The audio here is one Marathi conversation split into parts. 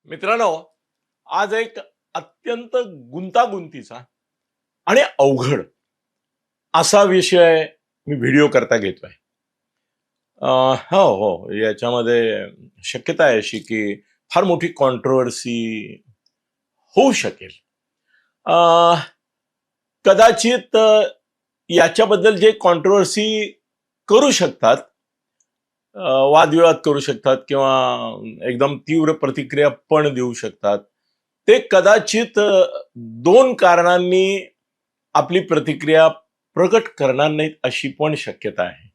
मित्रांनो, आज एक अत्यंत गुंतागुंतीचा आणि अवघड असा विषय मी व्हिडिओ करता घेतोय. हो, हो. याच्यामध्ये शक्यता आहे अशी, की फार मोठी कॉन्ट्रोव्हर्सी होऊ शकेल. अ, कदाचित याच्याबद्दल जे कॉन्ट्रोव्हर्सी करू शकतात, वादविवाद करू शकतात किंवा एकदम तीव्र प्रतिक्रिया पण देऊ शकतात. ते कदाचित 2 कारणांनी आपली प्रतिक्रिया प्रकट करणार नाहीत अशी पण शक्यता आहे.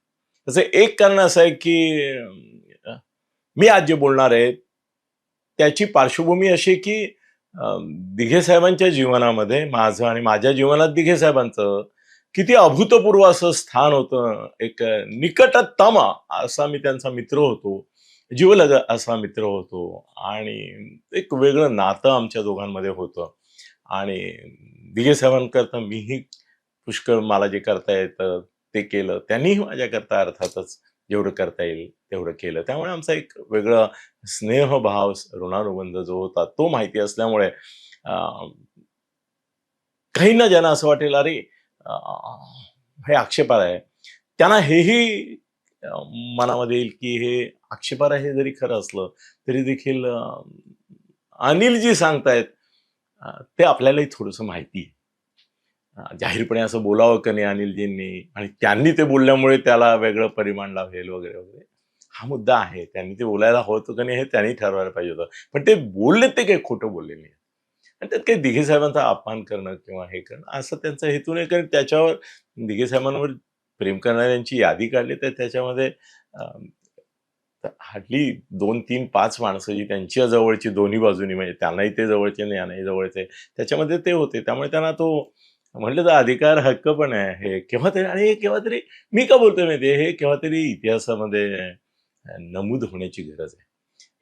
तसं एक कारण असं आहे, की अ, मी आज जे बोलणार आहे, त्याची पार्श्वभूमी अशी आहे, की दिघे साहेबांच्या जीवनामध्ये माझं आणि माझ्या जीवनात दिघे साहेबांचं किती अभूतपूर्व असं स्थान होतं. एक निकटतम असा मी त्यांचा मित्र होतो. जिवलग असा मित्र होतो आणि एक वेगळं नातं आमच्या दोघांमध्ये होतं. आणि दिघे साहेबांकरता मीही पुष्कळ मला जे करता येतं ते केलं. त्यांनीही माझ्याकरता अर्थातच जेवढं करता येईल तेवढं केलं. त्यामुळे आमचा एक वेगळा स्नेहभाव, ऋणानुबंध जो होता तो माहिती असल्यामुळे अ, काहींना ज्यांना असं वाटेल, "अरे, अ, हे आक्षेपार्ह आहे." त्यांना हेही अ, मनामध्ये येईल, की हे आक्षेपार्ह हे जरी खरं असलं, तरी देखील अनिल जी सांगतायत ते आपल्यालाही थोडंसं माहिती आहे. जाहीरपणे असं बोलावं का नाही अनिलजींनी आणि त्यांनी ते बोलल्यामुळे त्याला वेगळं परिमाण लाभेल वगैरे, वगैरे. हा मुद्दा आहे. त्यांनी ते बोलायला हवं होतं का नाही हे त्यांनी ठरवायला पाहिजे होतं. पण ते बोलले ते काही खोटं बोलले नाही. आणि त्यात काही दिघे साहेबांचा अपमान करणं किंवा हे करणं असं त्यांचा हेतू नाही. कारण त्याच्यावर दिघे साहेबांवर प्रेम करणाऱ्यांची यादी काढली तर त्याच्यामध्ये हार्डली 2, 3, 5 माणसं जी त्यांच्या जवळची दोन्ही बाजूनी म्हणजे त्यांनाही ते जवळचे आणि यांनाही जवळचे त्याच्यामध्ये ते होते. त्यामुळे त्यांना तो म्हटलं तर अधिकार, हक्क पण आहे. हे केव्हा तरी आणि हे केव्हा तरी मी का बोलतोय माहिती आहे, हे केव्हा तरी इतिहासामध्ये नमूद होण्याची गरज आहे.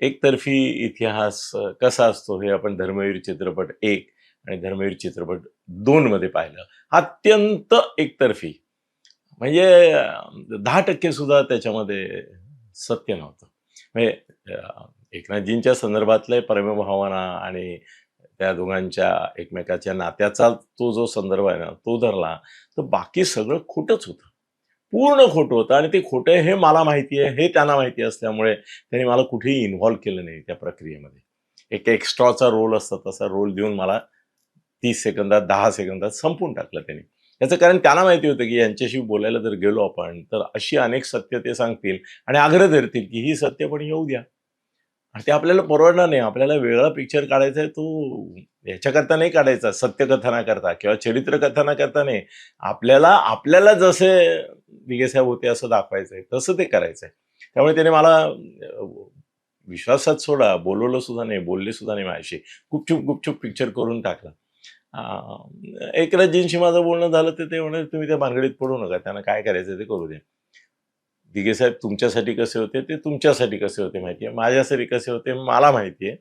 एकतर्फी इतिहास कसा असतो हे आपण धर्मवीर चित्रपट 1 आणि धर्मवीर चित्रपट 2 मध्ये पाहिलं. अत्यंत एकतर्फी. म्हणजे 10% सुद्धा त्याच्यामध्ये सत्य नव्हतं. म्हणजे एकनाथजींच्या संदर्भातले प्रेमभावना आणि त्या दोघांच्या एकमेकाच्या नात्याचा तो जो संदर्भ आहे ना, तो धरला, तर बाकी सगळं खोटंच होतं. पूर्ण खोटं होतं आणि ते खोटं आहे हे मला माहिती आहे, हे त्यांना माहिती असल्यामुळे त्यांनी मला कुठेही इन्व्हॉल्व केलं नाही त्या प्रक्रियेमध्ये. एक एक्स्ट्राचा रोल असतो तसा रोल देऊन मला 30 सेकंदात, 10 सेकंदात संपवून टाकलं त्यांनी. याचं कारण त्यांना माहिती होतं, की यांच्याशी बोलायला जर गेलो आपण, तर अशी अनेक सत्य ते सांगतील आणि आग्रह धरतील, की ही सत्य पण येऊ द्या. आणि ते आपल्याला परवडणार नाही. आपल्याला वेगळा पिक्चर काढायचा आहे तो ह्याच्याकरता नाही काढायचा, सत्यकथनाकरता किंवा चरित्रकथनाकरता नाही. आपल्याला आपल्याला जसे दिघे होते असं दाखवायचंय, तसं ते करायचंय. त्यामुळे त्याने मला विश्वासात सोडा, बोलवलं सुद्धा नाही, बोलले सुद्धा नाही माझ्याशी. गुपचूप पिक्चर करून टाकला. एकनाथजींशी माझं बोलणं झालं तर ते म्हणाले, "तुम्ही त्या भानगडीत पडू नका. त्यांना काय करायचं ते करू द्या." दिघे साहेब तुमच्यासाठी कसे होते, ते तुमच्यासाठी कसे होते माहिती आहे. माझ्यासाठी कसे होते मला माहिती आहे.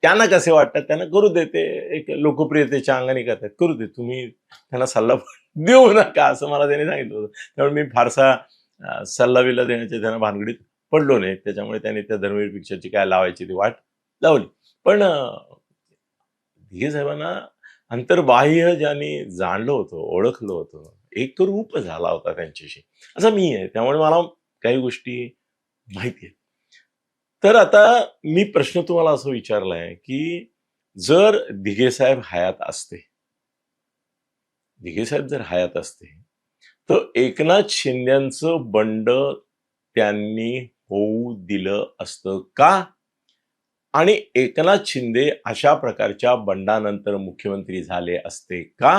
त्यांना कसे वाटतात त्यांना करू दे. ते एक लोकप्रियतेच्या अंगाने करतात. करू दे. तुम्ही त्यांना सल्ला देऊ नका असं मला त्यांनी सांगितलं होतं. त्यामुळे मी फारसा सल्ला-बिल्ला देण्याच्या त्यांना भानगडीत पडलो नाही. त्याच्यामुळे त्यांनी त्या धर्मवीर पिक्चरची काय लावायची ती वाट लावली. पण दिघे साहेबांना अंतर्बाह्य ज्यांनी जाणलं होतं, ओळखलं होतं, एक रूप झाला होता त्यांच्याशी. असा मी आहे. त्यामुळे मला काही गोष्टी माहिती आहेत. तर आता मी प्रश्न तुम्हाला असा विचारलाय, की जर दिघे साहेब हयात असते, दिघे साहेब जर हयात असते, तर एकनाथ शिंदेचं बंड त्यांनी होऊ दिलं असतं का? आणि एकनाथ शिंदे अशा प्रकारच्या बंडानंतर मुख्यमंत्री झाले असते का?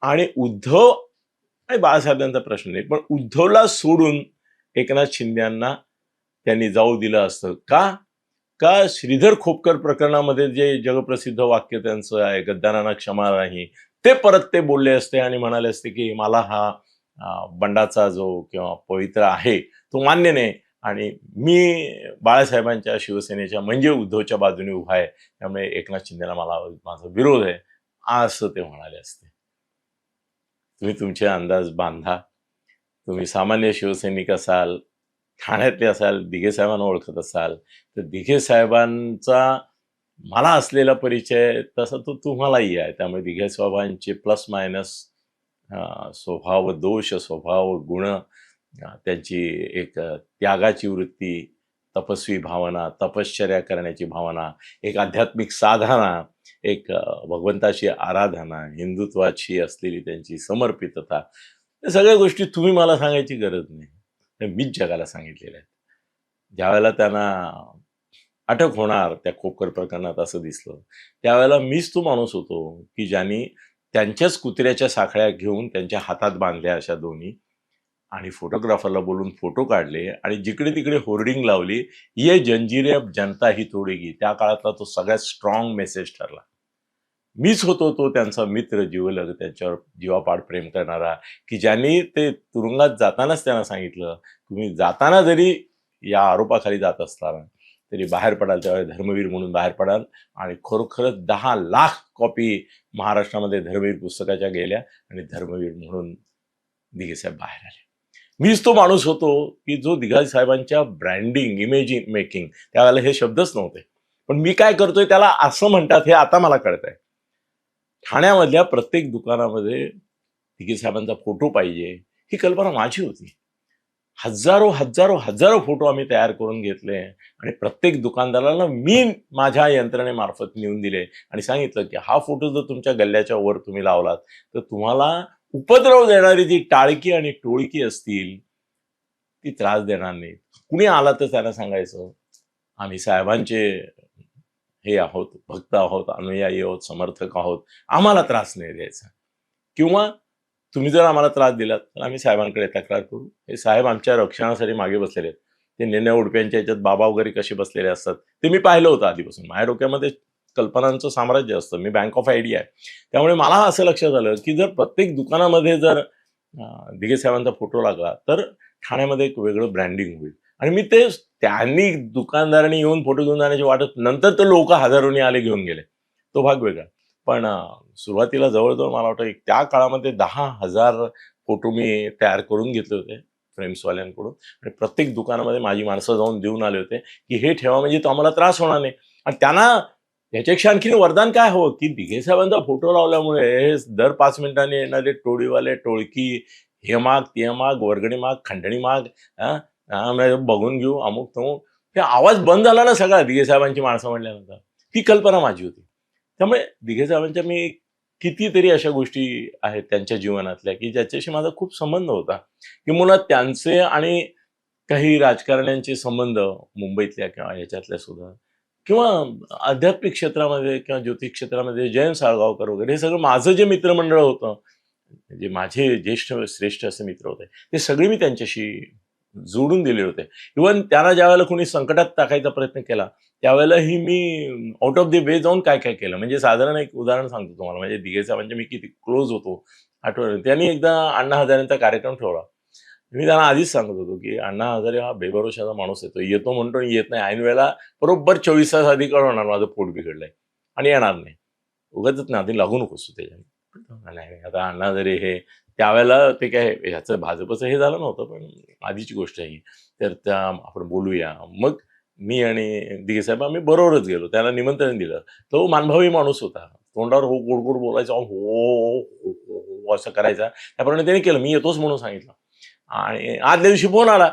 आणि उद्धव आणि बाळासाहेबांचा प्रश्न नाही, पण उद्धवला सोडून एकनाथ शिंदेंना त्यांनी जाऊ दिलं असतं का? का श्रीधर खोपकर प्रकरणामध्ये जे जगप्रसिद्ध वाक्य त्यांचं आहे, "गद्दारांना क्षमा नाही." ते परत ते बोलले असते आणि म्हणाले असते, की "मला हा बंडाचा जो किंवा पवित्रा आहे, तो मान्य नाही आणि मी बाळासाहेबांच्या शिवसेनेच्या म्हणजे उद्धवच्या बाजूने उभा आहे. त्यामुळे एकनाथ शिंदेला मला माझा विरोध आहे." असं ते म्हणाले असते. तुम्ही तुमचे अंदाज बांधा. तुम्ही सामान्य शिवसैनिक असाल, ठाण्यातले असाल, दिघे साहेबांना ओळखत असाल, तर दिघे साहेबांचा मला असलेला परिचय तसा तो तुम्हालाही आहे. त्यामुळे दिघे साहेबांचे प्लस मायनस स्वभाव दोष, स्वभाव गुण, त्यांची एक त्यागाची वृत्ती, तपस्वी भावना, तपश्चर्या करण्याची भावना, एक आध्यात्मिक साधना, एक भगवंताची आराधना, हिंदुत्वाची असलेली त्यांची समर्पितता, या सगळ्या गोष्टी तुम्ही मला सांगायची गरज नाही. त्या मीच जगाला सांगितलेल्या आहेत. ज्यावेळेला त्यांना अटक होणार त्या खोपकर प्रकरणात असं दिसलं, त्यावेळेला मीच तो माणूस होतो की ज्यांनी त्यांच्याच कुत्र्याच्या साखळ्या घेऊन त्यांच्या हातात बांधल्या अशा दोन्ही, आणि फोटोग्राफरला बोलून फोटो काढले आणि जिकडे तिकडे होर्डिंग लावली, ये जंजिरे अब जनता ही तोडेगी. त्या काळातला तो सगळ्यात स्ट्रॉंग मेसेज ठरला. मीच होतो तो त्यांचा मित्र, जिवलग, त्यांच्यावर जीवापाड प्रेम करणारा, की ज्यांनी ते तुरुंगात जातानाच त्यांना सांगितलं, तुम्ही जाताना जरी या आरोपाखाली जात असताना तरी बाहेर पडाल त्यावेळी धर्मवीर म्हणून बाहेर पडाल. आणि खरोखरच 10,00,000 कॉपी महाराष्ट्रामध्ये धर्मवीर पुस्तकाच्या गेल्या आणि धर्मवीर म्हणून दिघेसाहेब बाहेर आले. मीच तो माणूस होतो की जो दिघा साहेबांच्या ब्रँडिंग, इमेजिंग मेकिंग, त्यावेळेला हे शब्दच नव्हते, पण मी काय करतोय त्याला असं म्हणतात हे आता मला कळतंय. ठाण्यामधल्या प्रत्येक दुकानामध्ये दिघे साहेबांचा फोटो पाहिजे, ही कल्पना माझी होती. हजारो हजारो हजारो फोटो आम्ही तयार करून घेतले आणि प्रत्येक दुकानदाराला मी माझ्या यंत्रणेमार्फत नेऊन दिले आणि सांगितलं की हा फोटो जर तुमच्या गल्ल्याच्या वर तुम्ही लावलात तर तुम्हाला उपद्रव देणारी जी टाळकी आणि टोळकी असतील ती त्रास देणार नाही. कुणी आला तर त्यांना सांगायचं आम्ही साहेबांचे हे आहोत, भक्त आहोत, अनुयायी आहोत, समर्थक आहोत, आम्हाला त्रास नाही द्यायचा. किंवा तुम्ही जर आम्हाला त्रास दिलात तर आम्ही साहेबांकडे तक्रार करू. हे साहेब आमच्या रक्षणासाठी मागे बसलेले आहेत. ते नेण्या उडप्यांच्या ह्याच्यात बाबा वगैरे कसे बसलेले असतात ते मी पाहिलं होतं आधीपासून. माझ्या डोक्यामध्ये कल्पनांचं साम्राज्य असतं. मी बँक ऑफ आयडिया आहे. त्यामुळे मला असं लक्षात आलं की जर प्रत्येक दुकानामध्ये जर दिघे साहेबांचा फोटो लागला तर ठाण्यामध्ये एक वेगळं ब्रँडिंग होईल. आणि मी ते त्यांनी दुकानदारांनी येऊन फोटो घेऊन जाण्याची वाटत, नंतर तर लोक हजारोनी आले घेऊन गेले, तो भाग वेगळा. पण सुरुवातीला जवळजवळ मला वाटतं त्या काळामध्ये 10,000 फोटो मी तयार करून घेतले होते फ्रेम्सवाल्यांकडून आणि प्रत्येक दुकानामध्ये माझी माणसं जाऊन देऊन आले होते की हे ठेवा म्हणजे तो आम्हाला त्रास होणार नाही. आणि त्यांना याच्यापेक्षा आणखी वरदान काय हवं की दिघे साहेबांचा फोटो लावल्यामुळे दर 5 मिनिटांनी येणारे टोळीवाले, टोळकी, हे माग, ते माग, वर्गणी माग, खंडणी माग, बघून घेऊ, अमुक तमुक, हे आवाज बंद झाला ना सगळा दिघे साहेबांची माणसं म्हणल्यानंतर. ही कल्पना माझी होती. त्यामुळे दिघे साहेबांच्या मी कितीतरी अशा गोष्टी आहेत त्यांच्या जीवनातल्या की ज्याच्याशी माझा खूप संबंध होता. किंवा त्यांचे आणि काही राजकारण्यांचे संबंध मुंबईतल्या किंवा याच्यातल्या सुद्धा, किंवा आध्यात्मिक क्षेत्रामध्ये किंवा ज्योतिष क्षेत्रामध्ये जयंत साळगावकर वगैरे, हे सगळं माझं जे मित्रमंडळ होतं, जे माझे ज्येष्ठ श्रेष्ठ असे मित्र होते, ते सगळे मी त्यांच्याशी जोडून दिले होते. इव्हन त्यांना ज्यावेळेला कोणी संकटात टाकायचा प्रयत्न केला त्यावेळेलाही मी आउट ऑफ द वे जाऊन काय काय केलं. म्हणजे साधारण एक उदाहरण सांगतो तुम्हाला. म्हणजे दिघे साहेबांचे मी किती क्लोज होतो आठवण. त्यांनी एकदा अण्णा हजारेंचा कार्यक्रम ठेवला. मी त्यांना आधीच सांगत होतो की अण्णा हजारे हा बेभरोशाचा माणूस येतो, येतो म्हणतो आणि येत नाही. ऐन वेळेला बरोबर 24 तास आधी कळवणार माझं पोट बिघडलंय आणि येणार नाही. उगाचच ना आधी लागू नकोस त्याच्याने. नाही आता अण्णा हजारे हे त्यावेळेला ते काय ह्याचं भाजपचं हे झालं नव्हतं, पण आधीची गोष्ट आहे ही. तर त्या आपण बोलूया. मग मी आणि दिघे साहेब आम्ही बरोबरच गेलो. त्याला निमंत्रण दिलं. तो मानभावी माणूस होता. तोंडावर हो गोड गोड बोलायचा, हो हो हो असं करायचा. त्याप्रमाणे त्याने केलं. मी येतोच म्हणून सांगितलं. आणि आदल्या दिवशी फोन आला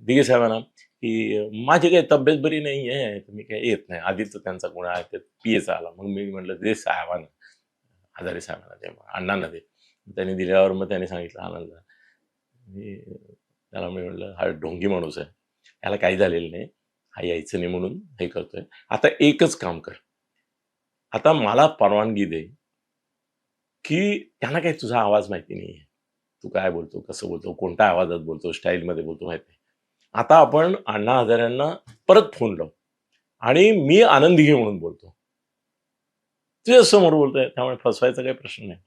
दिघे साहेबांना की माझी काही तब्येत बरी नाही आहे, तुम्ही काही येत नाही. आधीच त्यांचा गुण आहे, ते पीएचा आला. मग मी म्हटलं दे साहेबांना, हजारे साहेबांना दे, अण्णांना दे. त्यांनी दिल्यावर मग त्यांनी सांगितलं आनंद, मी त्याला मी म्हटलं हा ढोंगी माणूस आहे, याला काही झालेलं नाही, हा यायचं नाही म्हणून हे करतोय. आता एकच काम कर, आता मला परवानगी दे की त्यांना काही तुझा आवाज माहिती नाहीये, तू काय बोलतो, कसं बोलतो, कोणत्या आवाजात बोलतो, स्टाईलमध्ये बोलतो माहिती. आता आपण अण्णा हजारेंना परत फोन लावू आणि मी आनंद दिघे म्हणून बोलतो, तुझ्या समोर बोलतोय, त्यामुळे फसवायचा काही प्रश्न नाही.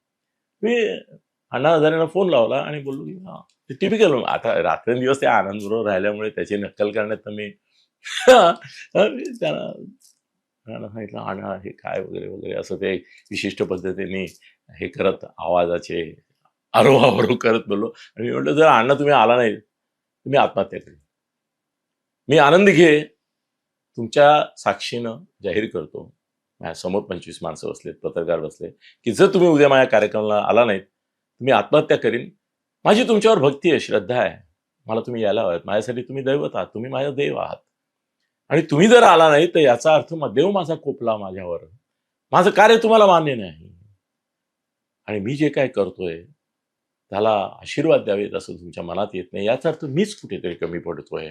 मी अण्णा हजारेंना फोन लावला आणि बोललो की टिपिकल. आता रात्रंदिवस त्या आनंद बरोबर राहिल्यामुळे त्याची नक्कल करण्यात तर मी त्याला सांगितलं अण्णा हे काय वगैरे वगैरे असं ते विशिष्ट पद्धतीने हे करत आवाजाचे आरोहावरो करत बोललो. आणि मी म्हटलं जर अण्णा तुम्ही आला नाही तुम्ही आत्महत्या करेल. मी आनंद घे तुमच्या साक्षीनं जाहीर करतो, समोर 25 माणसं बसलेत, पत्रकार बसले, की जर तुम्ही उद्या माझ्या कार्यक्रमाला आला नाहीत, मी आत्महत्या करीन. माझी तुमच्यावर भक्ती आहे, श्रद्धा आहे. मला तुम्ही यायला हवं. माझ्यासाठी तुम्ही दैवत आहात, तुम्ही माझा देव आहात. आणि तुम्ही जर आला नाही तर याचा अर्थ देव माझा कोपला माझ्यावर. माझं कार्य तुम्हाला मान्य नाही. आणि मी जे काय करतोय त्याला आशीर्वाद द्यावेत असं तुमच्या मनात येत नाही. याचा अर्थ मीच कुठेतरी कमी पडतोय.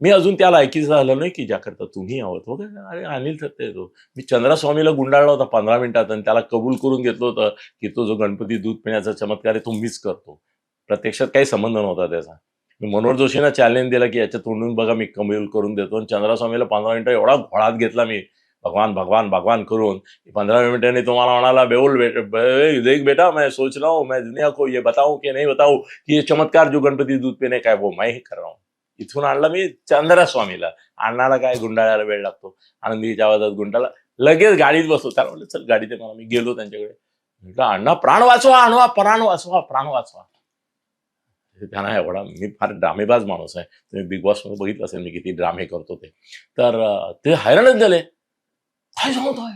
मी अजून त्या लायकीचं झालं नाही की ज्याकरता तुम्ही आहोत वगैरे. अरे अनिल सत्य येतो. मी चंद्रास्वामीला गुंडाळला होता 15 मिनिटात आणि त्याला कबूल करून घेतलं होतं की तो जो गणपती दूध पिण्याचा चमत्कार आहे तो मीच करतो. प्रत्यक्षात काही संबंध नव्हता त्याचा. मी मनोहर जोशींना चॅलेंज दिला की याच्या तोंडून बघा मी कबूल करून देतो. आणि चंद्रास्वामीला 15 मिनिटं एवढा घोळात घेतला मी भगवान भगवान भगवान करून 15 मिनटांनी तुम्हाला म्हणाला बेउल देख बेटा मैं सोच रहा हूँ मैं दुनिया को ये बताऊं कि नहीं बताऊं कि ये चमत्कार जो गणपती दूध पिणे काय वो मैं ही कर रहा हूँ. इथून आणला मी चंद्रास्वामीला. अण्णाला काय गुंडाळायला वेळ लागतो. आनंदीच्या आवाजात गुंडाला लगेच गाडीत बसलो. त्याला म्हणलं चल गाडीत आहे. मला मी गेलो त्यांच्याकडे. म्हटलं अण्णा प्राण वाचवा, अण्णा प्राण वाचवा, प्राण वाचवा. त्यांना एवढा मी फार ड्रामेबाज माणूस आहे. तुम्ही बिग बॉस मध्ये बघितलं असेल मी किती ड्रामे करतो ते. तर ते हैराणच झाले. काय सांगतोय?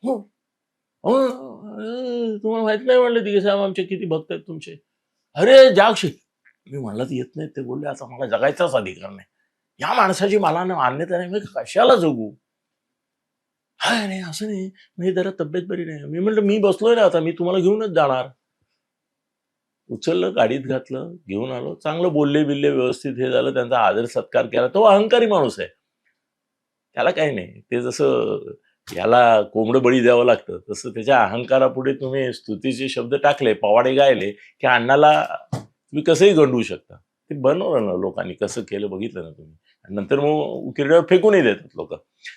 हो तुम्हाला माहित नाही म्हणलं दिघे साहेब आमचे किती भक्त आहेत तुमचे. अरे जागशी. मी म्हणलं तर येत नाही. ते बोलले आता मला जगायचाच अधिकार नाही. या माणसाची मला मान्यता नाही. मी कशाला जगू? हाय नाही असं नाही. मी जरा तब्येत बरी नाही. मी म्हटलं मी बसलोय ना आता. मी तुम्हाला घेऊनच जाणार. उचललं, गाडीत घातलं, घेऊन आलो. चांगलं बोलले बिल्ले व्यवस्थित हे झालं. त्यांचा आदर सत्कार केला. तो अहंकारी माणूस आहे. त्याला काही नाही. ते जसं याला कोंबडं बळी द्यावं लागतं तसं त्याच्या अहंकारापुढे तुम्ही स्तुतीचे शब्द टाकले, पवाडे गायले की अण्णाला तुम्ही कसंही गंडवू शकता. ते बनवलं ना लोकांनी, कसं केलं बघितलं ना तुम्ही. आणि नंतर मग उकिरड्यावर फेकूनही देतात लोक.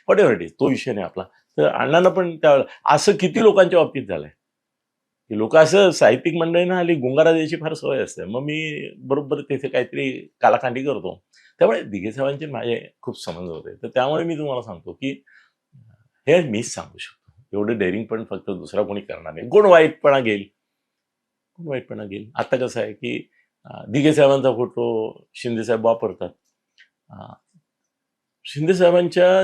वॉटेव्हर तो विषय नाही आपला. तर अण्णांना पण त्यावेळेला असं किती लोकांच्या बाबतीत झालंय की लोक असं साहित्यिक मंडळींना आली गुंगारा द्यायची फार सवय असते. मग मी बरोबर तिथे काहीतरी कालाखांडी करतो. त्यामुळे दिघे साहेबांचे माझे खूप संबंध होते. तर त्यामुळे मी तुम्हाला सांगतो की हे मीच सांगू शकतो. एवढं डेअरिंग पण फक्त दुसरा कोणी करणार नाही. गुण वाईटपणा घेईल. गुण वाईटपणा घेईल. आता कसं आहे की दिघे साहेबांचा फोटो शिंदे साहेब वापरतात. शिंदे साहेबांच्या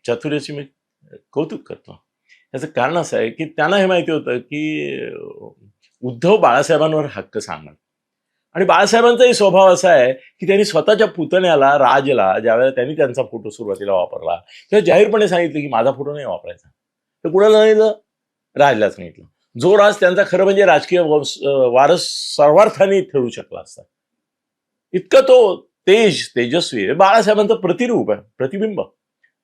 चातुर्याची मी कौतुक करतो. याचं कारण असं आहे की त्यांना हे माहिती होतं की उद्धव बाळासाहेबांवर हक्क सांगणार. आणि बाळासाहेबांचाही स्वभाव असा आहे की त्यांनी स्वतःच्या पुतण्याला राजला ज्यावेळेला त्यांनी त्यांचा फोटो सुरुवातीला वापरला तेव्हा जाहीरपणे सांगितलं की माझा फोटो नाही वापरायचा. तर कुणाला सांगितलं? राजलाच सांगितलं. जो राज त्यांचा खरं म्हणजे राजकीय वारस सर्वार्थाने ठरू शकला असता. इतका तो तेजस्वी आहे. बाळासाहेबांचं प्रतिरूप आहे, प्रतिबिंब.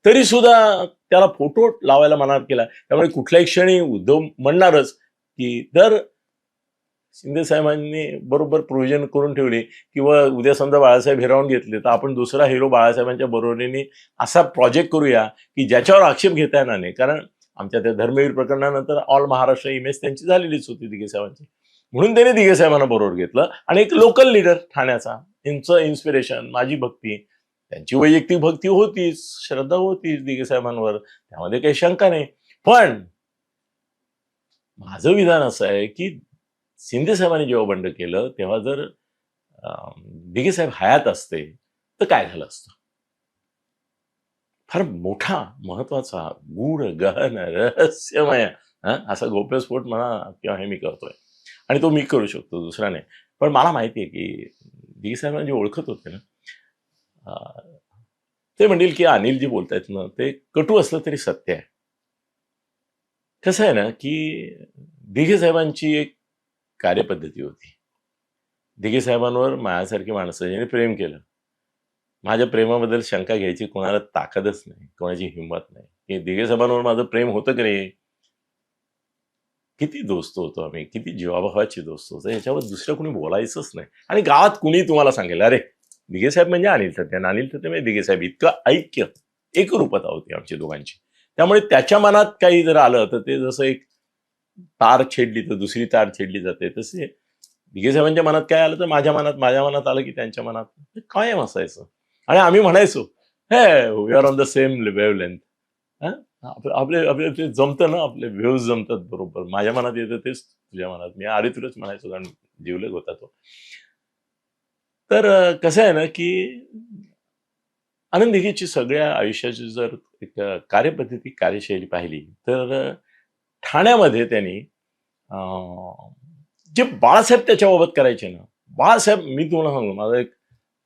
तरी सुद्धा त्याला फोटो लावायला मनात केला. त्यामुळे कुठल्याही क्षणी उद्धव म्हणणारच की जर शिंदे साहेबांनी बरोबर प्रोव्हिजन करून ठेवली किंवा उद्या समजा बाळासाहेब हिरावून घेतले तर आपण दुसरा हिरो बाळासाहेबांच्या बरोबरीने असा प्रोजेक्ट करूया की ज्याच्यावर आक्षेप घेता येणार नाही. कारण आमच्या त्या धर्मवीर प्रकरणानंतर ऑल महाराष्ट्र इमेज त्यांची झालेलीच होती दिघे साहेबांची. म्हणून त्यांनी दिघे साहेबांना बरोबर घेतलं. आणि एक लोकल लीडर ठाण्याचा, यांचं इन्स्पिरेशन, माझी भक्ती, त्यांची वैयक्तिक भक्ती होतीच, श्रद्धा होतीच दिघे साहेबांवर, त्यामध्ये काही शंका नाही. पण माझं विधान असं आहे की शिंदे साहेबांनी जेव्हा बंड केलं तेव्हा जर दिघे साहेब हयात असते तर काय झालं असतं? फार मोठा, महत्वाचा, गूढ, गहन, रहस्यमय असा गोप्यस्फोट म्हणा किंवा हे मी करतोय. आणि तो मी करू शकतो, दुसरा नाही. पण मला माहिती आहे की दिघे साहेबांना जे ओळखत होते ना ते म्हणतील की अनिल जी बोलतायत ना ते कटू असलं तरी सत्य आहे. कसं आहे ना की दिघे साहेबांची एक कार्यपद्धती होती. दिघे साहेबांवर माझ्यासारखी माणसं ज्यांनी प्रेम केलं, माझ्या प्रेमाबद्दल शंका घ्यायची कोणाला ताकदच नाही, कोणाची हिंमत नाही. की दिघे साहेबांवर माझं प्रेम होतं की नाही, किती दोस्त होतो आम्ही, किती जीवाभावाची दोस्त होतो, याच्यावर दुसरं कोणी बोलायचंच नाही. आणि गावात कुणी तुम्हाला सांगेल अरे दिघे साहेब म्हणजे अनिल सत्य, अनिल सत्य म्हणजे दिघे साहेब, इतकं ऐक्य, एकरूपता होती आमची दोघांची. त्यामुळे त्याच्या मनात काही जर आलं तर ते जसं एक तार छेडली तर दुसरी तार छेडली जाते तसे दिघे साहेबांच्या मनात काय आलं तर माझ्या मनात आलं की त्यांच्या मनात कायम असायचं. आणि आम्ही म्हणायचो हे we are on the same wave length. आपले आपले जमतं ना, आपले व्ह्यूज जमतात बरोबर. माझ्या मनात येतं तेच तुझ्या मनात, मी आरे तुलाच म्हणायचो कारण जीवलग होता तो. तर कसं आहे ना की आनंद दिघेची सगळ्या आयुष्याची जर एक कार्यपद्धती, कार्यशैली पाहिली तर ठाण्यामध्ये त्यांनी जे बाळासाहेब त्याच्याबाबत करायचे ना, बाळासाहेब, मी तुम्हाला सांगू, माझं एक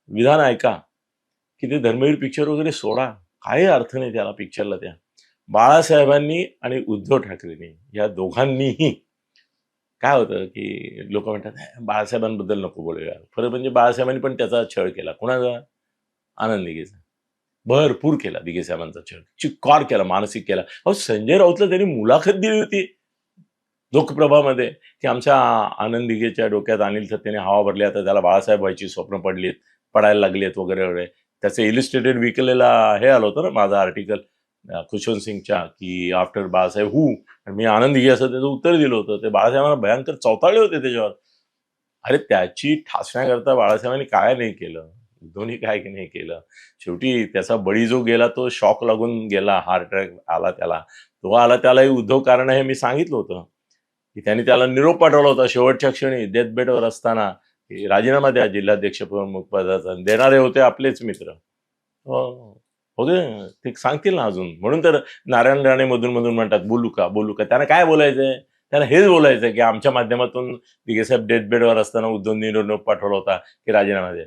विधान ऐका, की ते धर्मवीर पिक्चर वगैरे सोडा, काही अर्थ नाही त्याला पिक्चरला. त्या बाळासाहेबांनी आणि उद्धव ठाकरेंनी या दोघांनीही काय होतं, की लोक म्हणतात बाळासाहेबांबद्दल नको बोलूया. खरं म्हणजे बाळासाहेबांनी पण त्याचा छळ केला. कोणाचा? आनंद दिघेचा. भरपूर केला दिघे साहेबांचा छळ, चिक्कार केला, मानसिक केला. अहो, संजय राऊतला त्यांनी मुलाखत दिली होती लोकप्रभामध्ये, की आमच्या आनंद दिघेच्या डोक्यात अनिल सत्तेने हवा भरली, आता त्याला बाळासाहेब व्हायची स्वप्न पडायला लागलीत वगैरे वगैरे. त्याचं इलिस्ट्रेटेड विकलेला हे आलं होतं ना माझं आर्टिकल खुशवंत सिंगच्या, की आफ्टर बाळासाहेब हू, मी आनंद दिघे असं त्याचं उत्तर दिलं होतं. ते बाळासाहेबांना भयंकर चौताळले होते त्याच्यावर. अरे त्याची ठासण्याकरता बाळासाहेबांनी काय नाही केलं, उद्धवनी काय नाही केलं. शेवटी त्याचा बळी जो गेला तो शॉक लागून गेला, हार्ट अटॅक आला त्याला. तो आला त्यालाही उद्धव कारण हे मी सांगितलं होतं, की त्यांनी त्याला निरोप पाठवला होता शेवटच्या क्षणी डेथ बेडवर असताना, की राजीनामा द्या जिल्हाध्यक्ष प्रमुख पदाचा. देणारे होते आपलेच मित्र. होते ते सांगतील ना अजून. म्हणून तर नारायण राणे मधून मधून म्हणतात बोलू का बोलू का. त्यांना काय बोलायचंय? त्यांना हेच बोलायचंय की आमच्या माध्यमातून दिघेसाहेब डेथ बेडवर असताना उद्धवनी निरोप पाठवला होता की राजीनामा द्या.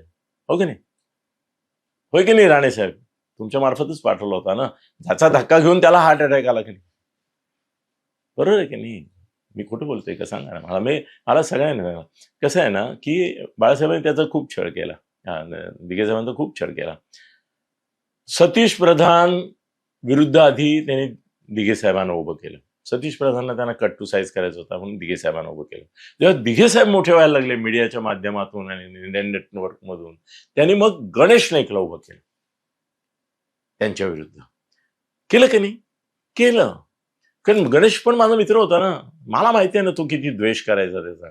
हो की नाही? होय की नाही राणे साहेब? तुमच्या मार्फतच पाठवला होता ना. ज्याचा धक्का घेऊन त्याला हार्ट अटॅक आला की नाही? बरोबर आहे की नाही? मी खोटं बोलतोय का सांगा ना मला. मला सगळ्यांना कसं आहे ना, की बाळासाहेबांनी त्याचा खूप छळ केला. दिघे साहेबांचा खूप छळ केला. सतीश प्रधान विरुद्ध आधी त्यांनी दिघे साहेबांना उभं केलं. सतीश प्रधानला त्यांना कट टू साईज करायचं होता म्हणून दिघे साहेबांना उभं केलं. जेव्हा दिघे साहेब मोठे व्हायला लागले मीडियाच्या माध्यमातून आणि इंडियन नेटवर्क मधून, त्यांनी मग गणेश नाईकला उभं केलं त्यांच्या विरुद्ध. केलं की नाही? केलं. कारण गणेश पण माझा मित्र होता ना. मला माहिती आहे ना तो किती द्वेष करायचा त्याचा,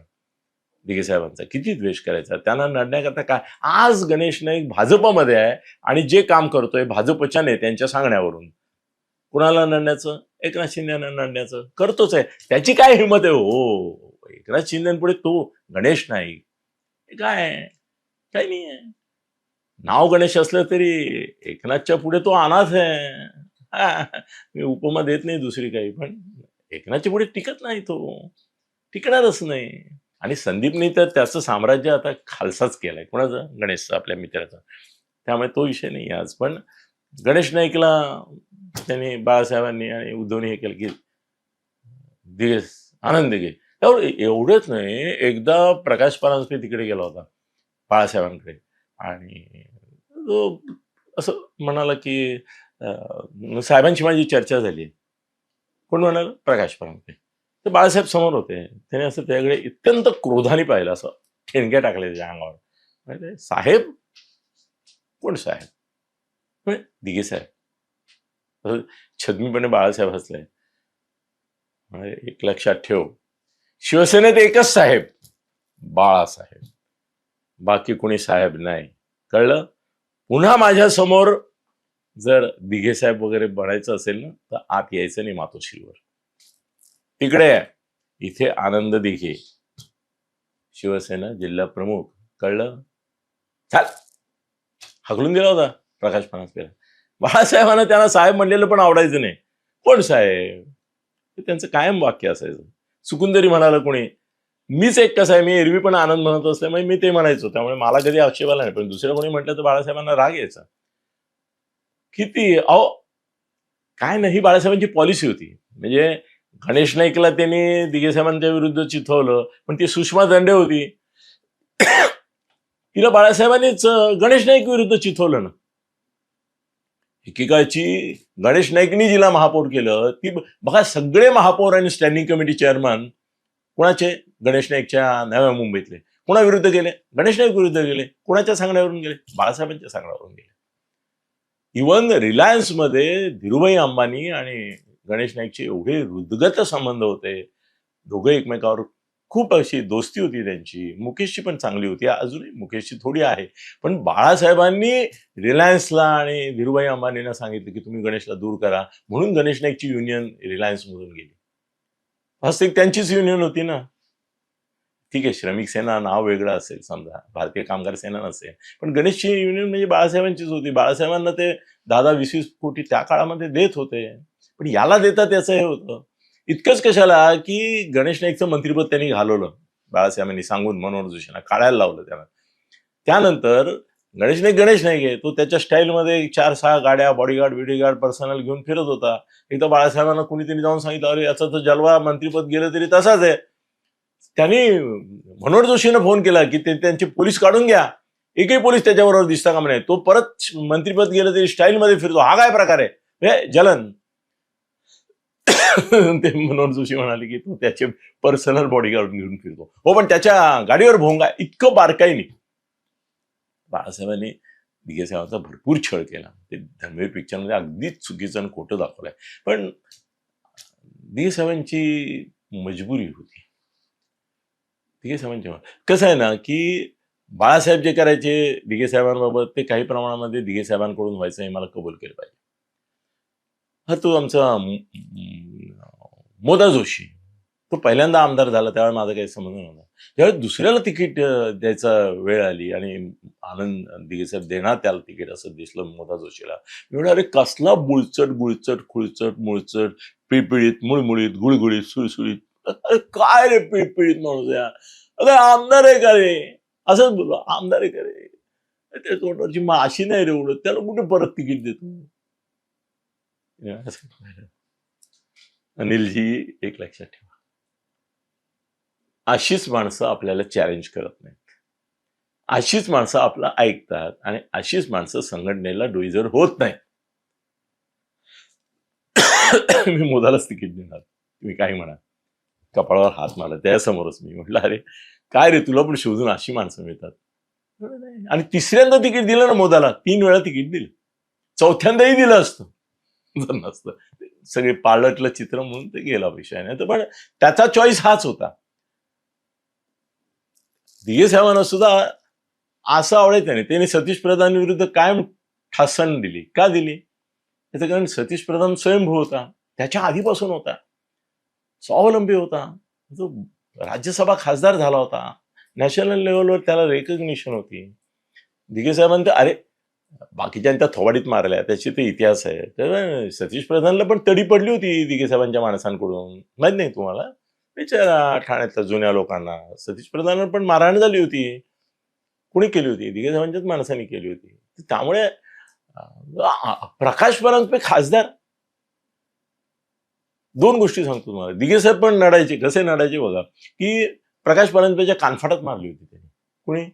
दिघे साहेबांचा किती द्वेष करायचा. त्यांना नडण्याकरता काय. आज गणेश नाईक भाजपमध्ये आहे आणि जे काम करतोय भाजपच्या नेत्यांच्या सांगण्यावरून. कुणाला नडण्याचं? एकनाथ शिंदेना नडण्याचं करतोच आहे. त्याची काय हिंमत आहे हो? एकनाथ शिंदेपुढे तो गणेश नाईक काय काही नाही आहे. नाव गणेश असलं तरी एकनाथच्या पुढे तो अनाथ आहे. मी उपमा देत नाही दुसरी काही, पण एकनाथच्या पुढे टिकत नाही तो, टिकणारच नाही. आणि संदीपने तर त्याचं साम्राज्य आता खालसाच केलंय. कोणाचं? गणेशचं, आपल्या मित्राचं. त्यामुळे तो विषय नाही आज. पण गणेश नाईकला त्यांनी बाळासाहेबांनी आणि उद्धवनी हे केलं की दिघे आनंद दिघे. एवढंच नाही, एकदा प्रकाश परांजपे तिकडे गेला होता बाळासाहेबांकडे आणि तो असं म्हणाला की साहेबांची माझी चर्चा झाली. कोण म्हणाल? प्रकाश परांजपे. तर बाळासाहेब समोर होते. त्याने असं त्याकडे अत्यंत क्रोधाने पाहिलं, असं ठेणग्या टाकले त्याच्या अंगावर. म्हणजे साहेब? कोण साहेब? दिघे साहेब. छद्मीपणे बाळासाहेब हसले. एक लक्षात ठेव, शिवसेनेत एकच साहेब, बाळासाहेब. बाकी कोणी साहेब नाही. कळलं? पुन्हा माझ्या समोर जर दिघे साहेब वगैरे बनायचं असेल ना तर आत यायचं नाही मातोश्रीवर. तिकडे इथे आनंद दिघे, शिवसेना जिल्हा प्रमुख. कळलं? चाल. हकलून दिला होता प्रकाश परांजपेला. बाळासाहेबांना त्यांना साहेब म्हणलेलं पण आवडायचं नाही. कोण साहेब? त्यांचं कायम वाक्य असायचं. चुकून जरी म्हणालं कोणी, मीच एक कसं आहे, मी एरवी पण आनंद म्हणत असल्यामुळे मी ते म्हणायचो, त्यामुळे मला कधी आक्षेप आला नाही. पण दुसरं कोणी म्हटलं तर बाळासाहेबांना राग यायचा. किती अहो काय नाही, बाळासाहेबांची पॉलिसी होती. म्हणजे गणेश नाईकला त्यांनी दिघे साहेबांच्या विरुद्ध चिथवलं, पण ती सुषमा दंडे होती, तिला बाळासाहेबांनीच गणेश नाईक विरुद्ध चिथवलं ना. एकेकाची गणेश नाईकनी जिला महापौर केलं, ती बघा सगळे महापौर आणि स्टँडिंग कमिटी चेअरमन कोणाचे? गणेश नाईकच्या नव्या मुंबईतले. कोणाविरुद्ध गेले? गणेश नाईक विरुद्ध गेले. कोणाच्या सांगण्यावरून गेले? बाळासाहेबांच्या सांगण्यावरून गेले. इव्हन रिलायन्समध्ये धीरूभाई अंबानी आणि गणेश नाईकचे एवढे हृदगत संबंध होते. दोघे एकमेकावर खूप अशी दोस्ती होती त्यांची. मुकेशची पण चांगली होती, अजूनही मुकेशची थोडी आहे. पण बाळासाहेबांनी रिलायन्सला आणि धीरूभाई अंबानींना सांगितलं की तुम्ही गणेशला दूर करा, म्हणून गणेश नाईकची युनियन रिलायन्समधून गेली. वास्तविक त्यांचीच युनियन होती ना. ठीक आहे, श्रमिक सेना नाव वेगळं असेल, समजा भारतीय कामगार सेना नसेल, पण गणेशची युनियन म्हणजे बाळासाहेबांचीच होती. बाळासाहेबांना ते 10-10, 20-20 कोटी त्या काळामध्ये देत होते. पण याला देतात याचं हे होतं. इतकंच कशाला, की गणेश नाईकचं मंत्रिपद त्यांनी घालवलं बाळासाहेबांनी सांगून मनोहर जोशींना, काढायला लावलं त्याला. त्यानंतर गणेश नाईक आहे, तो त्याच्या स्टाईलमध्ये 4-6 गाड्या, बॉडीगार्ड पर्सनल घेऊन फिरत होता. एकदा बाळासाहेबांना कुणीतरी जाऊन सांगितलं, अरे याचा तर जलवा मंत्रिपद गेलं तरी तसाच आहे. त्यांनी मनोहर जोशीनं फोन केला की त्यांचे पोलीस काढून घ्या, एकही पोलीस त्याच्याबरोबर दिसता का म्हणे. तो परत मंत्रिपद गेलं तरी स्टाईलमध्ये फिरतो, हा काय प्रकार आहे, हे जलन. ते मनोहर जोशी म्हणाले की तो त्याचे पर्सनल बॉडीगार्ड घेऊन फिरतो. हो, पण त्याच्या गाडीवर भोंगा, इतकं बारकाईने बाळासाहेबांनी दिघे साहेबांचा भरपूर छळ केला. ते धर्मवीर पिक्चरमध्ये अगदीच चुकीचं आणि खोटं दाखवलंय. पण दिघे साहेबांची मजबुरी होती. दिघे साहेबांची कसं आहे ना, की बाळासाहेब जे करायचे दिघे साहेबांबाबत, ते काही प्रमाणामध्ये दिघे साहेबांकडून व्हायचं हे मला कबूल केलं पाहिजे. हा, तो आमचा मोदा जोशी, तो पहिल्यांदा आमदार झाला त्यावेळेस माझा काही संबंध नव्हता. त्यावेळेस दुसऱ्याला तिकीट द्यायचा वेळ आली आणि आनंद दिघे साहेब देणार त्याला तिकीट असं दिसलं मोदा जोशीला. मी म्हणलं, अरे कसला बुळचट मुळचट, पिळपिळीत, मुळमुळीत, गुळगुळीत, सुळसुळीत, अरे काय रे पिळपिळीत माणूस या, अरे आमदार आहे का रे, असंच बोललो, आमदार आहे का रे, त्या तोंडावरची माशी नाही रे उडत, त्याला कुठे परत तिकीट देतो. अनिलजी, एक लक्षात ठेवा, अशीच माणसं आपल्याला चॅलेंज करत नाहीत, अशीच माणसं आपलं ऐकतात आणि अशीच माणसं संघटनेला डोईजर होत नाही. मी मोदालाच तिकीट देणार, तुम्ही काही म्हणा. कपाळावर हात मारला त्यासमोरच. मी म्हटलं, अरे काय रे, तुला पण शोधून अशी माणसं मिळतात. आणि तिसऱ्यांदा तिकीट दिलं ना मोदाला, 3 वेळा तिकीट दिलं, चौथ्यांदाही दिलं असतं जर नसतं. सगळे पाळटलं चित्र म्हणून ते गेला विषय नाही. तर पण त्याचा चॉईस हाच होता. दिघे साहेबांना सुद्धा असं आवडायचं नाही. त्यांनी सतीश प्रधान विरुद्ध कायम ठासन दिली. का दिली? त्याचं कारण सतीश प्रधान स्वयंभू होता, त्याच्या आधीपासून होता, स्वावलंबी होता, जो राज्यसभा खासदार झाला होता, नॅशनल लेवलवर त्याला रेकग्निशन होती. दिघे साहेबांनी अरे बाकीच्या थोबाडीत मारल्या, त्याची ते इतिहास आहे. तर सतीश प्रधानला पण तडी पडली होती दिघे साहेबांच्या माणसांकडून, माहित नाही तुम्हाला? विचारा ठाण्यातल्या जुन्या लोकांना. सतीश प्रधानवर पण मारहाण झाली होती. कुणी केली होती? दिघे साहेबांच्याच माणसांनी केली होती. त्यामुळे प्रकाश परांजपे खासदार, 2 गोष्टी सांगतो तुम्हाला. दिघे साहेब पण लढायचे, कसे लढायचे बघा, की प्रकाश परांजपेच्या कानफाटात मारली होती त्यांनी. कुणी?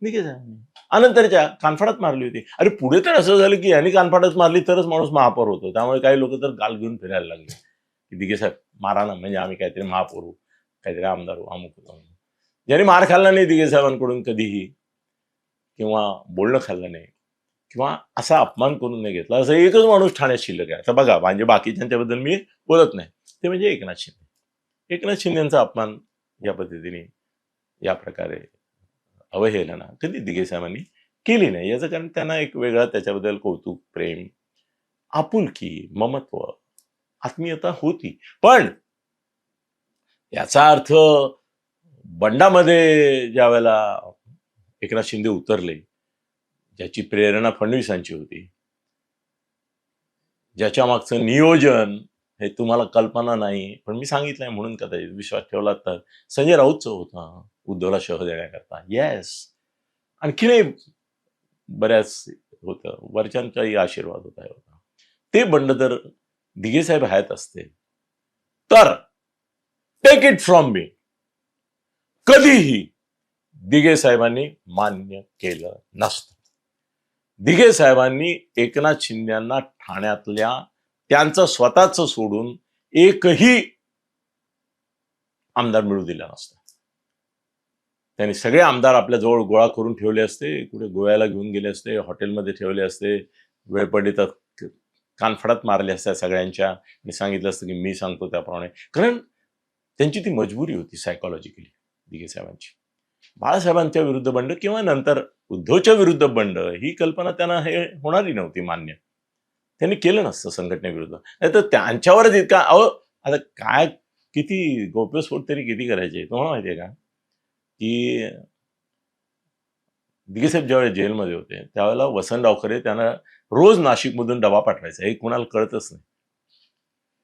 दिघे साहेबांनी अनंतरच्या कानफाटात मारली होती. अरे पुढे तर असं झालं की यांनी कानफाटात मारली तरच माणूस महापौर होतो. त्यामुळे काही लोक तर गाल घेऊन फिरायला लागले की दिघे साहेब मारा ना, म्हणजे आम्ही काहीतरी महापौर होऊ, काहीतरी आमदार होऊ, अमुक होतो. ज्यांनी मार खाल्ला नाही दिघे साहेबांकडून कधीही, किंवा बोलणं खाल्लं नाही, किंवा असा अपमान करून नाही घेतला, असं एकच माणूस ठाण्यात शिल्लक आहे. आता बघा, म्हणजे बाकीच्यांच्याबद्दल मी बोलत नाही, ते म्हणजे एकनाथ शिंदे. एकनाथ शिंदेचा अपमान या पद्धतीने, या प्रकारे अवहेलना कधी दिघे साहेबांनी केली नाही. याचं कारण त्यांना एक वेगळा त्याच्याबद्दल कौतुक, प्रेम, आपुलकी, ममत्व, आत्मीयता होती. पण याचा अर्थ बंडामध्ये ज्या वेळेला एकनाथ शिंदे उतरले, ज्याची प्रेरणा फडणवीसांची होती, ज्याच्या मागचं नियोजन हे तुम्हाला कल्पना नाही, पण मी सांगितलंय म्हणून कदाचित विश्वास ठेवला, तर संजय राऊतचं होता उद्धवला शह देण्याकरता. येस, आणखीनही बऱ्याच होतं, वरच्यांचाही आशीर्वाद होता. ते बंड जर दिघे साहेब हयात असते तर, टेक इट फ्रॉम मी, कधीही दिघे साहेबांनी मान्य केलं नसतं. दिघे साहेबांनी एकनाथ शिंदेंना ठाण्यातल्या त्यांचं स्वतःच सोडून एकही आमदार मिळू दिला नसता. त्यांनी सगळे आमदार आपल्या जवळ गोळा करून ठेवले असते, कुठे गोव्याला घेऊन गेले असते, हॉटेलमध्ये ठेवले असते, वेळ पडली तर कानफडात मारले असत्या सगळ्यांच्या, आणि सांगितलं असतं की मी सांगतो त्याप्रमाणे. कारण त्यांची ती मजबुरी होती सायकोलॉजिकली दिघे साहेबांची. बाळासाहेबांच्या विरुद्ध बंड किंवा नंतर उद्धवच्या विरुद्ध बंड ही कल्पना त्यांना हे होणारी नव्हती मान्य. त्यांनी केलं नसतं संघटनेविरुद्ध. नाही तर त्यांच्यावरच इतका, आता काय किती गौप्यस्फोट तरी किती करायचे तुम्हाला माहितीये का? की दिघेसाहेब ज्यावेळेस जेलमध्ये होते त्यावेळेला वसंत डावखरे त्यांना रोज नाशिकमधून डबा पाठवायचा, हे कुणाला कळतच नाही.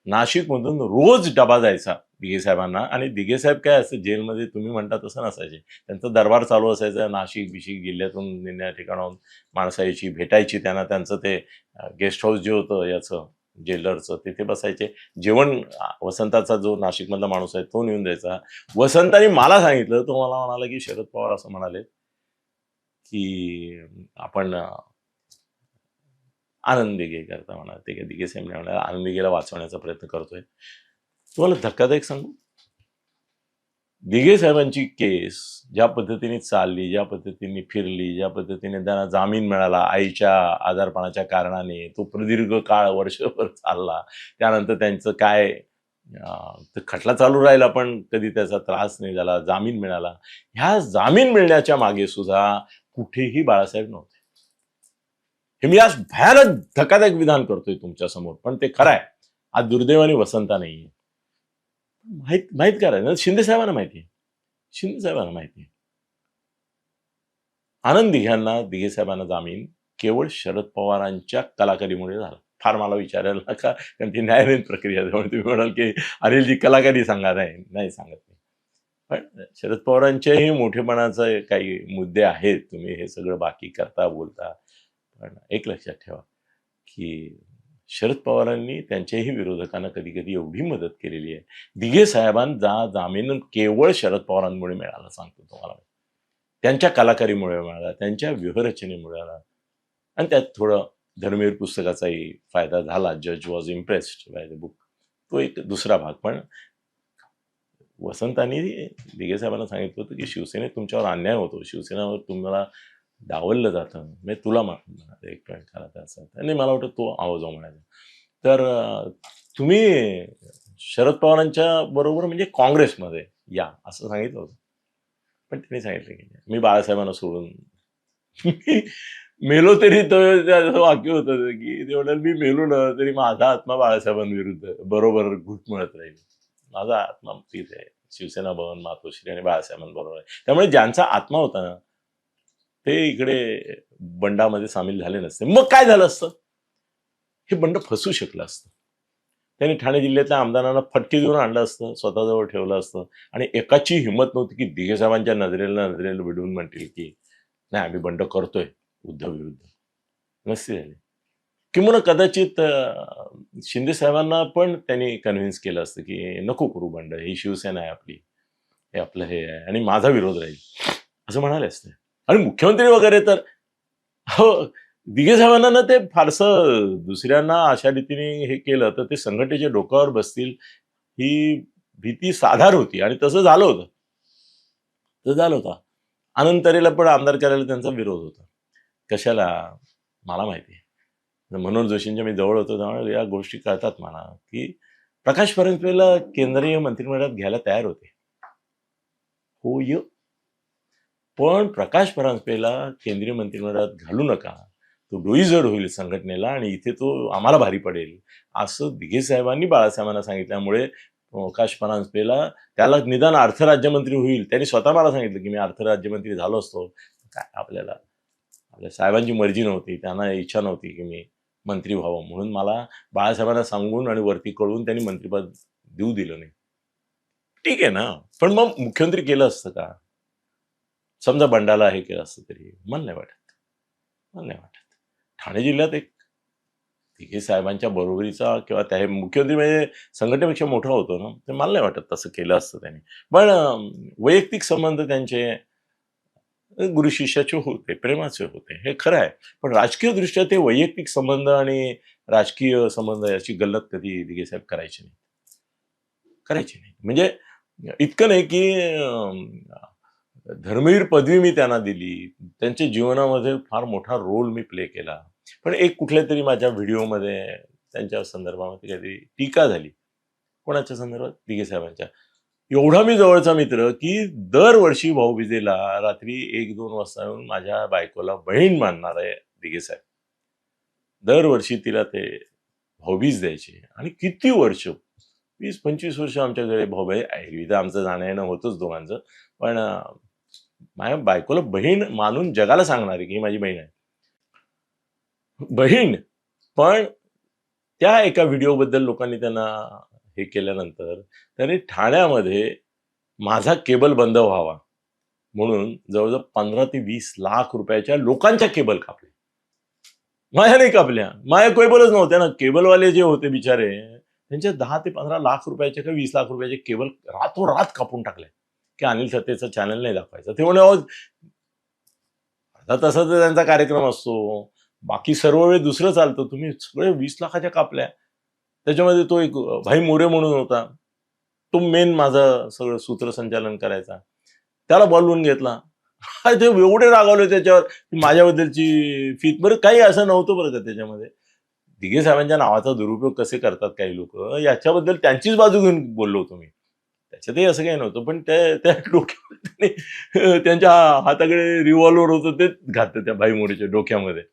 नाशिकमधून रोज डबा जायचा दिघेसाहेबांना, आणि दिघेसाहेब काय असं जेलमध्ये तुम्ही म्हणता तसं नसायचे. त्यांचा दरबार चालू असायचा. नाशिक बिशिक जिल्ह्यातून निन्या ठिकाणाहून माणसं यायची, भेटायची त्यांना. त्यांचं ते गेस्ट हाऊस जे होतं याचं जेलरचं, तिथे बसायचे. जेवण वसंताचा जो नाशिकमधला माणूस आहे तो नेऊन द्यायचा. वसंताने मला सांगितलं, तो मला म्हणाला की शरद पवार असं म्हणाले की आपण आनंद दिघे करता म्हणा. ते दिघेसाहेब म्हणाले आनंद दिघेला वाचवण्याचा प्रयत्न करतोय. तुम्हाला धक्कादायक सांगू, दिघे साहेबांची केस ज्या पद्धतीने चालली, ज्या पद्धतीने फिरली, ज्या पद्धतीने त्यांना जामीन मिळाला आईच्या आजारपणाच्या कारणाने, तो प्रदीर्घ काळ वर्षभर चालला. त्यानंतर त्यांचं काय खटला चालू राहिला पण कधी त्याचा त्रास नाही झाला, जामीन मिळाला. ह्या जामीन मिळण्याच्या मागे सुद्धा कुठेही बाळासाहेब नव्हते. हे मी आज भयानक धक्कादायक विधान करतोय तुमच्या समोर, पण ते खरं आहे. आज दुर्दैवाने वसंता नाहीये. माहित करायचं शिंदे साहेबांना माहिती आहे. शिंदे साहेबांना माहिती आहे. आनंद दिघ्यांना, दिघे साहेबांना जामीन केवळ शरद पवारांच्या कलाकारीमुळे झाला. फार मला विचारायला नका, कारण ती न्यायालयीन प्रक्रिया त्यामुळे तुम्ही म्हणाल की अनिलजी कलाकारी सांगा. नाही सांगत नाही. पण शरद पवारांच्याही मोठेपणाचे काही मुद्दे आहेत. तुम्ही हे सगळं बाकी करता बोलता, पण एक लक्षात ठेवा की शरद पवारांनी त्यांच्याही विरोधकांना कधी कधी एवढी मदत केलेली आहे. दिघे साहेबांना जामीन केवळ शरद पवारांमुळे मिळाला, सांगतो तुम्हाला. त्यांच्या कलाकारीमुळे मिळाला, त्यांच्या व्यूहरचनेमुळे मिळाला. आणि त्यात थोडं धर्मवीर पुस्तकाचाही फायदा झाला. जज was impressed by the book, तो एक दुसरा भाग. पण वसंतांनी दिघे साहेबांना सांगितलं होतं की शिवसेनेत तुमच्यावर अन्याय होतो, शिवसेनेवर तुम्हाला डावललं जातं, म्हणजे तुला एक करायचं असं. आणि मला वाटतं तो आवाज म्हणायचा. तर तुम्ही शरद पवारांच्या बरोबर म्हणजे काँग्रेसमध्ये या असं सांगितलं होतं. पण त्यांनी सांगितलं की मी बाळासाहेबांना सोडून मेलो तरी तो वाक्य होतं की ते म्हणाल मी मेलो ना तरी माझा आत्मा बाळासाहेबांविरुद्ध बरोबर घुटमळत राहील. माझा आत्मा तिथे शिवसेना भवन, मातोश्री आणि बाळासाहेबांबरोबर आहे. त्यामुळे ज्यांचा आत्मा होता ना ते इकडे बंडामध्ये सामील झाले नसते. मग काय झालं असतं? हे बंड फसू शकलं असतं. त्यांनी ठाणे जिल्ह्यातल्या आमदारांना फटके देऊन आणलं असतं, स्वतःजवळ ठेवलं असतं. आणि एकाची हिंमत नव्हती की दिघे साहेबांच्या नजरेला भिडून म्हणतील की नाही आम्ही बंड करतोय उद्धव विरुद्ध. नसते झाले. किंवा कदाचित शिंदे साहेबांना पण त्यांनी कन्व्हिन्स केलं असतं की नको करू बंड, ही शिवसेना आहे आपली, हे आपलं हे आहे आणि माझा विरोध राहील असं म्हणाले असते. आणि मुख्यमंत्री वगैरे तर हो, दिघे साहेबांना ना ते फारसं दुसऱ्यांना अशा रीतीने हे केलं तर ते संघटनेच्या डोक्यावर बसतील ही भीती साधार होती. आणि तसं झालं होतं. आनंद तरेला पण आमदार करायला त्यांचा विरोध होता. कशाला? मला माहिती आहे. मनोहर जोशींच्या मी जवळ होतो त्यामुळे या गोष्टी कळतात मला की प्रकाश परंपरेला केंद्रीय मंत्रिमंडळात घ्यायला तयार होते. होय. पण प्रकाश परांजपेला केंद्रीय मंत्रिमंडळात घालू नका, तो डोईजड होईल संघटनेला आणि इथे तो आम्हाला भारी पडेल असं दिघे साहेबांनी बाळासाहेबांना सांगितल्यामुळे प्रकाश परांजपेला त्याला निदान अर्थ राज्यमंत्री होईल. त्यांनी स्वतः मला सांगितलं की मी अर्थ राज्यमंत्री झालो असतो. काय आपल्या साहेबांची मर्जी नव्हती, त्यांना इच्छा नव्हती की मी मंत्री व्हावं, म्हणून मला बाळासाहेबांना सांगून आणि वरती कळवून त्यांनी मंत्रिपद देऊ दिलं नाही. ठीक आहे ना, पण मग मुख्यमंत्री केलं असतं का? समजा बंडाला हे केलं असतं तरी मला नाही वाटत. ठाणे जिल्ह्यात एक दिघे साहेबांच्या बरोबरीचा किंवा त्या मुख्यमंत्री म्हणजे संघटनेपेक्षा मोठा होतो ना, ते मला नाही वाटत तसं केलं असतं त्यांनी. पण वैयक्तिक संबंध त्यांचे गुरु शिष्याचे होते, प्रेमाचे होते, हे खरं आहे. पण राजकीय दृष्ट्या ते वैयक्तिक संबंध आणि राजकीय संबंध याची गल्लत कधी दिघे साहेब करायची नाही. म्हणजे इतकं नाही की धर्मवीर पदवी मी त्यांना दिली, त्यांच्या जीवनामध्ये फार मोठा रोल मी प्ले केला. पण एक कुठल्या तरी माझ्या व्हिडिओमध्ये त्यांच्या संदर्भामध्ये काहीतरी टीका झाली. कोणाच्या संदर्भात? दिघे साहेबांच्या. एवढा मी जवळचा मित्र की दरवर्षी भाऊबीजेला रात्री 1-2 वाजता येऊन माझ्या बायकोला बहीण मानणार आहे दिघे साहेब. दरवर्षी तिला ते भाऊबीज द्यायचे. आणि किती वर्ष, 20-25 वर्ष आमच्याकडे भाऊबीज. एरवी तर आमचं जाणं येणं होतंच दोघांचं, पण माझ्या बायकोला बहीण मानून जगाला सांगणार आहे की ही माझी बहीण आहे. बहीण. पण त्या एका व्हिडिओबद्दल लोकांनी त्यांना हे केल्यानंतर त्यांनी ठाण्यामध्ये माझा केबल बंद व्हावा म्हणून जवळजवळ 15 ते 20 लाख रुपयाच्या लोकांच्या केबल कापल्या. माझ्या नाही कापल्या. माझ्या केबलच नव्हत्या ना. केबलवाले जे होते बिचारे त्यांचे 10 ते 15 लाख रुपयाचे किंवा 20 लाख रुपयाचे केबल रातोरात कापून टाकले की अनिल सत्तेचा चॅनल नाही दाखवायचा. ते म्हणे अर्धा तासाचा त्यांचा कार्यक्रम असतो, बाकी सर्व वेळ दुसरं चालतं, तुम्ही सगळे 20 लाखाच्या कापल्या. त्याच्यामध्ये तो एक भाई मोरे म्हणून होता, तो मेन माझं सगळं सूत्रसंचालन करायचा, त्याला बोलवून घेतला. ते एवढे रागावले त्याच्यावर माझ्याबद्दलची फीत. बरं काही असं नव्हतं बरं का त्याच्यामध्ये. दिघे साहेबांच्या नावाचा दुरुपयोग कसे करतात काही लोक, याच्याबद्दल त्यांचीच बाजू घेऊन बोललो होतो मी. त्याच्यातही असं काही नव्हतं. पण त्या डोक्यामध्ये त्यांच्या हाताकडे रिव्हॉल्वर होतं, ते घातलं त्या भाई मोरेच्या डोक्यामध्ये.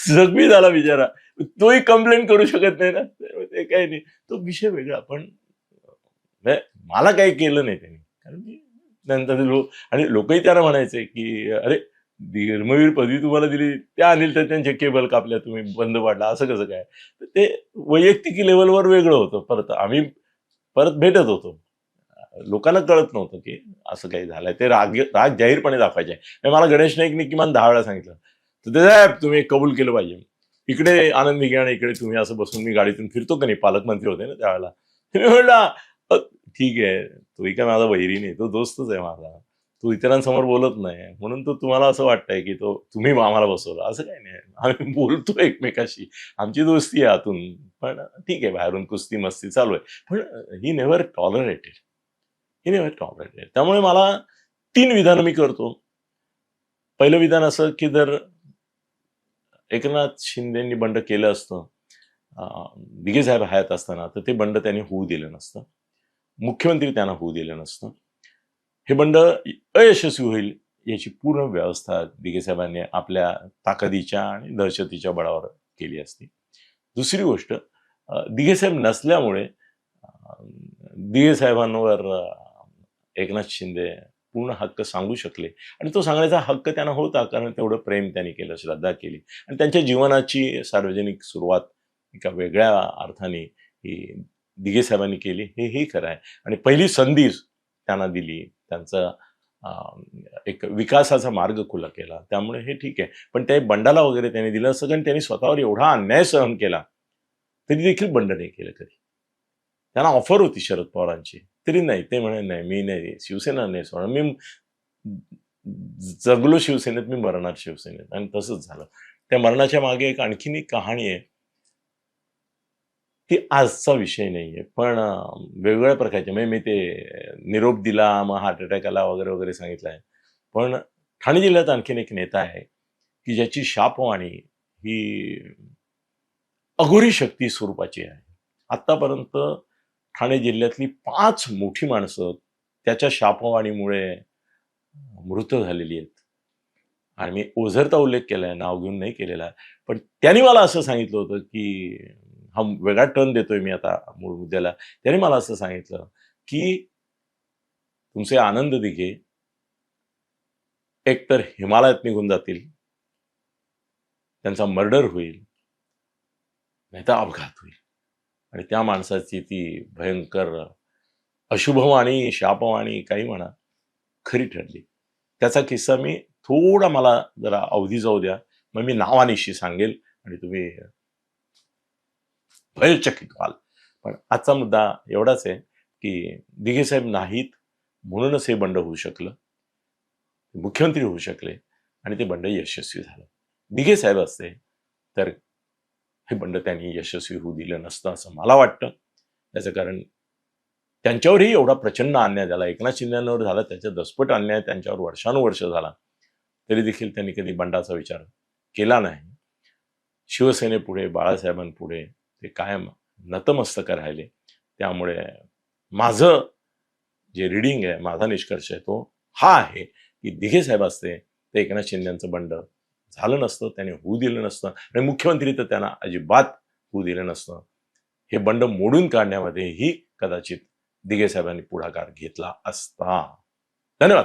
जखमी झाला बिचारा. तोही कंप्लेंट करू शकत नाही ना. ते काही नाही, तो विषय वेगळा. पण मला काही केलं नाही त्यांनी. कारण मी नंतर आणि लोकही त्याला म्हणायचे की अरे धर्मवीर पदवी तुम्हाला दिली, त्या अनिल तर त्यांचे केबल कापल्या, तुम्ही बंद पाडला, असं कसं काय. ते वैयक्तिक लेवलवर वेगळं होतं. परत आम्ही परत भेटत होतो. लोकांना कळत नव्हतं की असं काही झालंय. ते राग जाहीरपणे दाखवायचे. मला गणेश नाईकने किमान 10 वेळा सांगितलं, तर ते साहेब तुम्ही कबूल केलं पाहिजे. इकडे आनंद विघे आणि इकडे तुम्ही असं बसून मी गाडीतून फिरतो का नाही, पालकमंत्री होते ना त्यावेळेला. मी म्हणला ठीक आहे, तोही काय माझा वैरी नाही, तो दोस्तच आहे माझा, तो इतरांसमोर बोलत नाही, म्हणून तो तुम्हाला असं वाटतंय की तो तुम्ही आम्हाला बसवलं, असं काही नाही. आम्ही बोलतो एकमेकाशी, आमची दोस्ती आहे आतून. पण ठीक आहे, बाहेरून कुस्ती मस्ती चालू आहे. पण ही नेव्हर टॉलरेटेड. त्यामुळे मला 3 विधानं मी करतो. पहिलं विधान असं की जर एकनाथ शिंदेंनी बंड केलं असतं दिघे साहेब हयात असताना, तर ते बंड त्यांनी होऊ दिलं नसतं. मुख्यमंत्री त्यांना होऊ दिलं नसतं. हे बंड अयशस्वी होईल याची पूर्ण व्यवस्था दिघे साहेबांनी आपल्या ताकदीच्या आणि दहशतीच्या बळावर केली असती. दुसरी गोष्ट, दिघे साहेब नसल्यामुळे दिघे साहेबांवर एकनाथ शिंदे पूर्ण हक्क सांगू शकले. आणि तो सांगण्याचा हक्क त्यांना होता, कारण तेवढं प्रेम त्यांनी केलं, श्रद्धा केली. आणि त्यांच्या जीवनाची सार्वजनिक सुरुवात एका वेगळ्या अर्थाने ही दिघे साहेबांनी केली, हेही खरं आहे. आणि पहिली संधी त्यांना दिली, त्यांचा एक विकासाचा मार्ग खुला केला. त्यामुळे हे ठीक आहे. पण त्या बंडाला वगैरे त्यांनी दिलं असं, कारण त्यांनी स्वतःवर एवढा अन्याय सहन केला तरी देखील बंड नाही केलं कधी. त्यांना ऑफर होती शरद पवारांची, तरी नाही. ते म्हणे नाही, मी नाही, शिवसेना नाही सोडणार, मी जगलो शिवसेनेत, मी मरणार शिवसेनेत. आणि तसंच झालं. त्या मरणाच्या मागे एक आणखीन एक कहाणी आहे, ती आजचा विषय नाहीये. पण वेगवेगळ्या प्रकारचे, म्हणजे मी ते निरोप दिला, मग हार्ट अटॅक आला वगैरे वगैरे सांगितलंय. पण ठाणे जिल्ह्यात आणखीन एक नेता आहे की ज्याची शापवाणी ही अघोरी शक्ती स्वरूपाची आहे. आतापर्यंत ठाणे जिल्ह्यातली 5 मोठी माणसं त्याच्या शापवाणीमुळे मृत झालेली आहेत. आणि मी ओझरचा उल्लेख केलाय, नाव घेऊन नाही केलेला. पण त्यांनी मला असं सांगितलं होतं की हा वेगळा टर्न देतोय मी आता मूळ मुद्द्याला. त्यांनी मला असं सांगितलं की तुमचे आनंद दिघे एकतर हिमालयात निघून जातील, त्यांचा मर्डर होईल, नाहीतर अपघात होईल. आणि त्या माणसाची ती भयंकर अशुभवाणी, शापवाणी काही म्हणा, खरी ठरली. त्याचा किस्सा मी थोडा, मला जरा अवधी जाऊ द्या, मग मी नावानिशी सांगेल आणि तुम्ही भयचकित व्हाल. पण आजचा मुद्दा एवढाच आहे की दिघे साहेब नाहीत म्हणूनच हे बंड होऊ शकलं, मुख्यमंत्री होऊ शकले आणि ते बंड यशस्वी झालं. दिघे साहेब असते तर हे बंड त्यांनी यशस्वी होऊ दिलं नसतं असं मला वाटतं. त्याचं कारण त्यांच्यावरही एवढा प्रचंड अन्याय झाला, एकनाथ शिंदेंवर झाला त्याच्या दसपट अन्याय त्यांच्यावर वर्षानुवर्ष झाला, तरी देखील त्यांनी कधी बंडाचा विचार केला नाही. शिवसेनेपुढे, बाळासाहेबांपुढे ते कायम नतमस्तक राहिले. त्यामुळे माझं जे रिडिंग आहे, माझा निष्कर्ष आहे तो हा आहे की दिघे साहेब असते ते एकनाथ शिंदेचं बंड झालं नसतं, त्याने होऊ दिलं नसतं आणि मुख्यमंत्री तर त्यांना अजिबात होऊ दिलं नसतं. हे बंड मोडून काढण्यामध्येही कदाचित दिघे साहेबांनी पुढाकार घेतला असता. धन्यवाद.